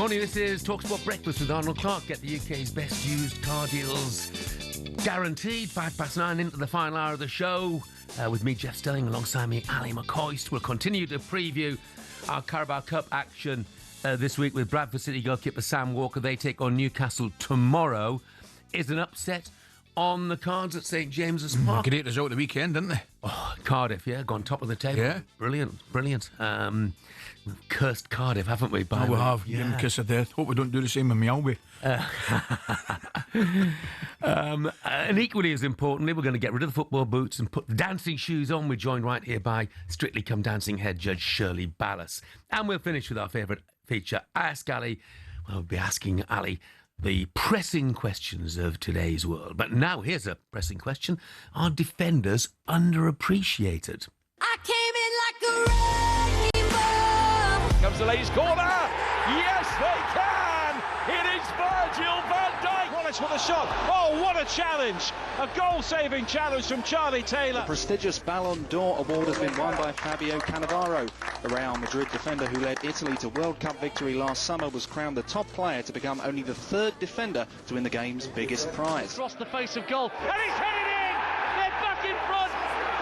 Morning, this is talkSPORT Breakfast with Arnold Clark. Get the UK's best used car deals guaranteed. 9:05 into the final hour of the show with me, Jeff Stelling, alongside me, Ally McCoist. We'll continue to preview our Carabao Cup action this week with Bradford City goalkeeper Sam Walker. They take on Newcastle tomorrow. Is an upset on the cards at St James's Park? Great result of the weekend, didn't they? Oh, Cardiff, yeah, gone top of the table. Yeah. Brilliant. We've cursed Cardiff, haven't we? We have. Give them a kiss of death. Hope we don't do the same with Mjolby. And equally as importantly, we're going to get rid of the football boots and put the dancing shoes on. We're joined right here by Strictly Come Dancing head judge Shirley Ballas. And we'll finish with our favourite feature, Ask Ally. We'll be asking Ally the pressing questions of today's world. But now, here's a pressing question. Are defenders underappreciated? I came in like a wrecking ball. Comes the ladies' corner. Yes, they can. It is Virgil van Dijk. Wallace with a shot. Oh, what a challenge. A goal-saving challenge from Charlie Taylor. The prestigious Ballon d'Or award has been won by Fabio Cannavaro. The Real Madrid defender who led Italy to World Cup victory last summer was crowned the top player to become only the third defender to win the game's biggest prize. Across the face of goal. And he's headed in. They're back in front.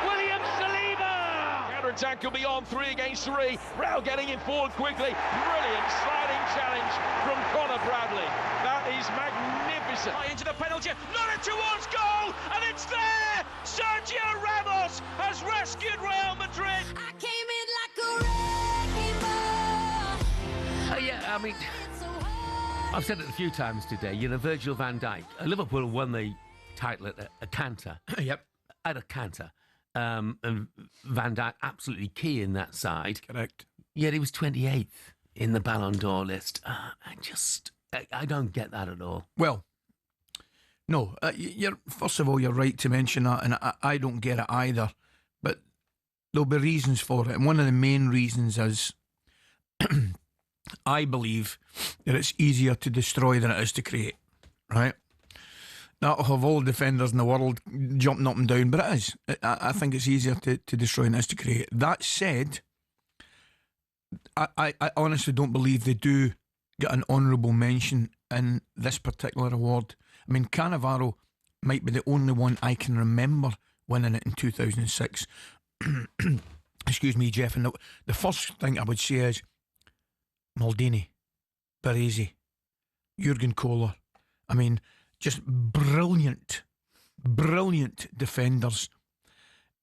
William Saliba. Counter-attack could be on 3 against 3. Real getting it forward quickly. Brilliant sliding challenge from Conor Bradley. That is magnificent. High into the penalty. Nodded towards goal. And it's there. Sergio Ramos has rescued Real Madrid. I came in like a wrecking ball. Yeah, I mean, So hard. I've said it a few times today. You know, Virgil van Dijk. Liverpool won the title at a canter. Yep. At a canter. And Van Dijk absolutely key in that side. Correct. Yet he was 28th in the Ballon d'Or list. I don't get that at all. Well, no. First of all, you're right to mention that, and I don't get it either. But there'll be reasons for it. And one of the main reasons is I believe that it's easier to destroy than it is to create. Right? That'll have all defenders in the world jumping up and down, but it is. I think it's easier to destroy than it is to create. That said, I honestly don't believe they do get an honourable mention in this particular award. I mean, Cannavaro might be the only one I can remember winning it in 2006. Excuse me, Jeff. And the first thing I would say is Maldini, Baresi, Jurgen Kohler. I mean, just brilliant defenders.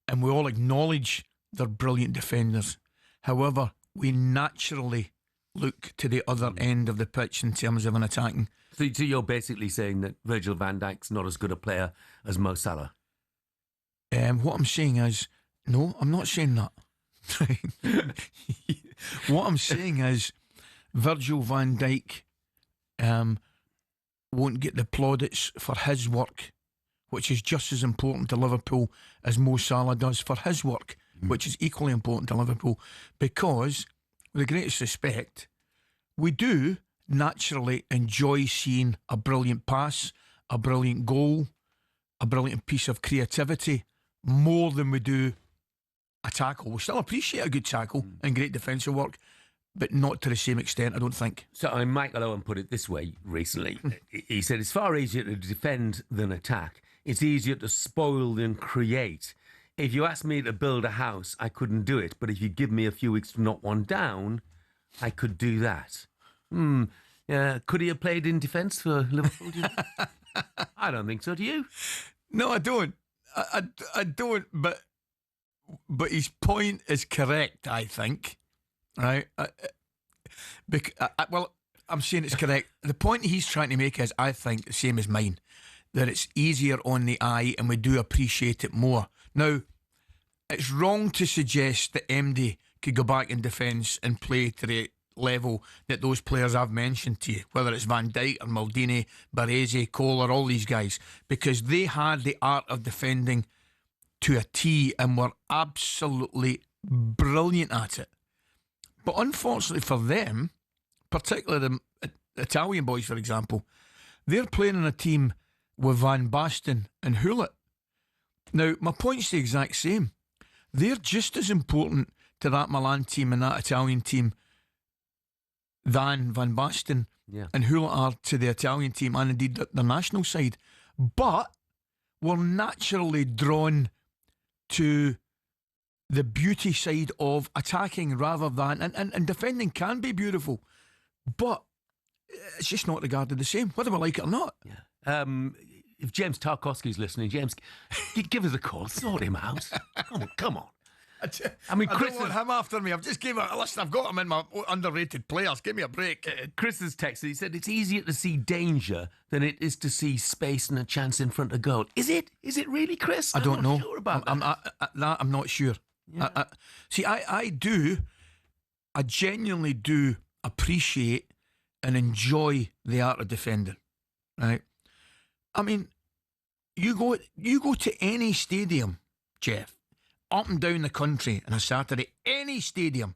And we all acknowledge they're brilliant defenders. However, we naturally look to the other end of the pitch in terms of an attacking. So you're basically saying that Virgil van Dijk's not as good a player as Mo Salah? What I'm saying is, no, I'm not saying that. What I'm saying is, Virgil van Dijk won't get the plaudits for his work, which is just as important to Liverpool as Mo Salah does for his work, which is equally important to Liverpool, because, with the greatest respect, we do naturally enjoy seeing a brilliant pass, a brilliant goal, a brilliant piece of creativity, more than we do a tackle. We still appreciate a good tackle and great defensive work, but not to the same extent, I don't think. So Michael Owen put it this way recently. He said, it's far easier to defend than attack. It's easier to spoil than create. If you asked me to build a house, I couldn't do it. But if you give me a few weeks to knock one down, I could do that. Could he have played in defence for Liverpool? Do you think? I don't think so. Do you? No, I don't. I don't, but his point is correct, I think. Right? Well, I'm saying it's correct. The point he's trying to make is, I think, the same as mine, that it's easier on the eye and we do appreciate it more. Now, it's wrong to suggest that MD could go back in defence and play to the level that those players I've mentioned to you, whether it's Van Dijk or Maldini, Baresi, Kohler, all these guys, because they had the art of defending to a T and were absolutely brilliant at it. But unfortunately for them, particularly the Italian boys, for example, they're playing in a team with Van Basten and Hullet. Now, my point's the exact same. They're just as important to that Milan team and that Italian team than Van Basten and Hula are to the Italian team and indeed the national side. But we're naturally drawn to the beauty side of attacking rather than, and defending can be beautiful, but it's just not regarded the same, whether we like it or not. Yeah. If James Tarkowski's listening, James, give us a call, sort him out. Come on. I mean, I Chris don't want him after me. I've just gave a listen. I've got him in my underrated players. Give me a break. Chris has texted. He said it's easier to see danger than it is to see space and a chance in front of goal. Is it? Is it really, Chris? I don't know. Not sure about that. I'm not sure. Yeah. I genuinely do appreciate and enjoy the art of defending. Right. I mean, you go to any stadium, Jeff, up and down the country on a Saturday, any stadium,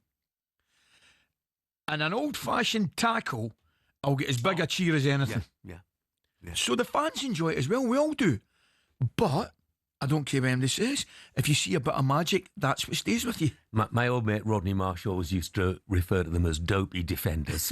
and an old-fashioned tackle, I'll get as big a cheer as anything. Yeah. So the fans enjoy it as well. We all do. But I don't care what anybody says. If you see a bit of magic, that's what stays with you. My old mate Rodney Marsh always used to refer to them as dopey defenders.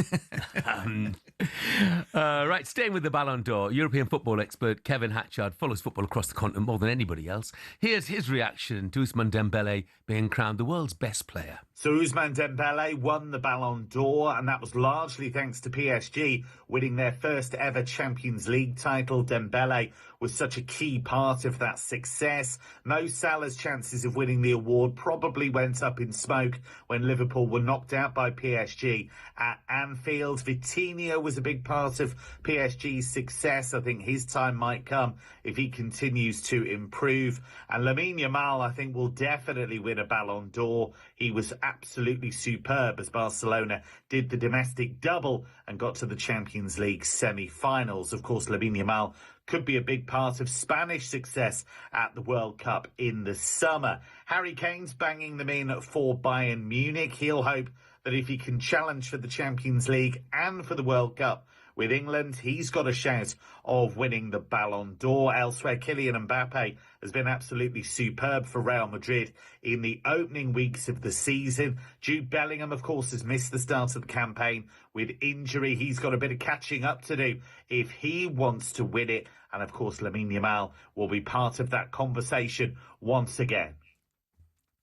Right, staying with the Ballon d'Or, European football expert Kevin Hatchard follows football across the continent more than anybody else. Here's his reaction to Ousmane Dembele being crowned the world's best player. So Ousmane Dembele won the Ballon d'Or, and that was largely thanks to PSG winning their first ever Champions League title. Dembele was such a key part of that success. Mo Salah's chances of winning the award probably went up in smoke when Liverpool were knocked out by PSG at Anfield. Vitinha was a big part of PSG's success. I think his time might come if he continues to improve. And Lamine Yamal, I think, will definitely win a Ballon d'Or. He was absolutely superb as Barcelona did the domestic double and got to the Champions League semi-finals. Of course, Lamine Yamal could be a big part of Spanish success at the World Cup in the summer. Harry Kane's banging them in for Bayern Munich. He'll hope that if he can challenge for the Champions League and for the World Cup with England, he's got a shout of winning the Ballon d'Or. Elsewhere, Kylian Mbappe has been absolutely superb for Real Madrid in the opening weeks of the season. Jude Bellingham, of course, has missed the start of the campaign with injury. He's got a bit of catching up to do if he wants to win it. And, of course, Lamine Yamal will be part of that conversation once again.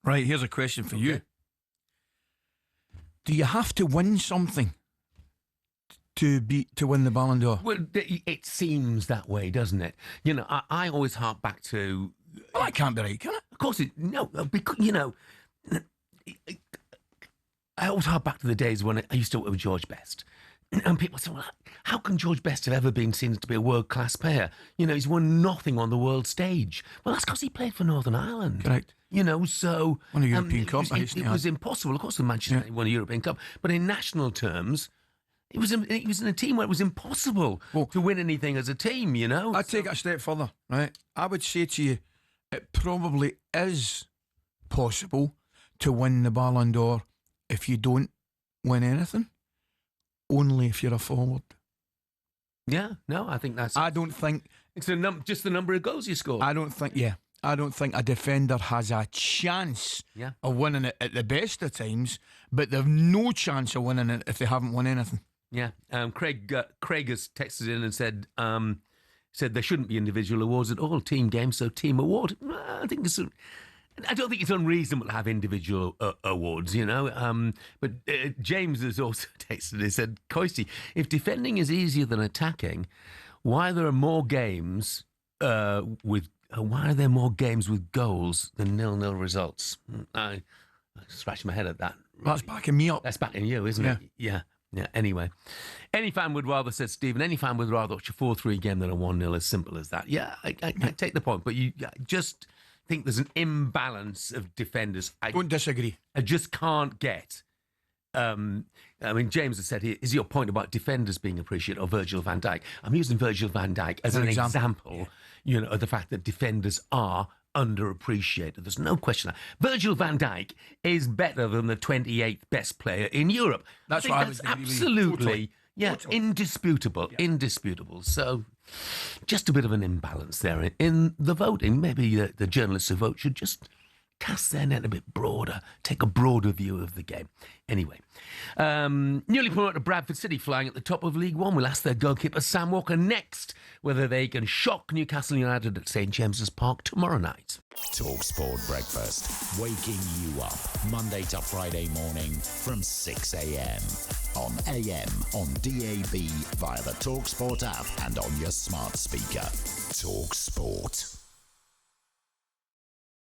Right, here's a question for you. Do you have to win something to win the Ballon d'Or? Well, it seems that way, doesn't it? You know, I always hark back to... Well, that can't be right, can it? Of course, because, you know, I always hark back to the days when I used to work with George Best. And people say, well, how can George Best have ever been seen to be a world-class player? You know, he's won nothing on the world stage. Well, that's because he played for Northern Ireland. Correct. You know, so... Won a European Cup. It was impossible. Of course, the Manchester United won a European Cup. But in national terms... He was in a team where it was impossible to win anything as a team, you know. I'd take it a step further, right? I would say to you, it probably is possible to win the Ballon d'Or if you don't win anything, only if you're a forward. Yeah, no, I think that's... I don't think... It's just the number of goals you score. I don't think a defender has a chance of winning it at the best of times, but they've no chance of winning it if they haven't won anything. Yeah, Craig has texted in and said there shouldn't be individual awards at all. Team games, so team award. I don't think it's unreasonable to have individual awards, you know. But James has also texted and said, Coisty, if defending is easier than attacking, why are there more games with goals than 0-0 results? I scratched my head at that. That's backing me up. That's backing you, isn't it? Yeah. Anyway, any fan would rather, said Stephen, any fan would rather watch a 4-3 game than a 1-0, as simple as that. Yeah, I take the point, but you just think there's an imbalance of defenders. I don't disagree. I just can't get. I mean, James has said here, is your point about defenders being appreciated or Virgil van Dijk? I'm using Virgil van Dijk as an example, you know, of the fact that defenders are underappreciated. There's no question. Virgil van Dijk is better than the 28th best player in Europe. That's absolutely, totally. Indisputable. So, just a bit of an imbalance there in the voting. Maybe the journalists who vote should just cast their net a bit broader, take a broader view of the game. Anyway, newly promoted Bradford City flying at the top of League One. We'll ask their goalkeeper Sam Walker next whether they can shock Newcastle United at St James's Park tomorrow night. talkSPORT Breakfast, waking you up Monday to Friday morning from 6 a.m. on AM, on DAB, via the talkSPORT app and on your smart speaker. talkSPORT.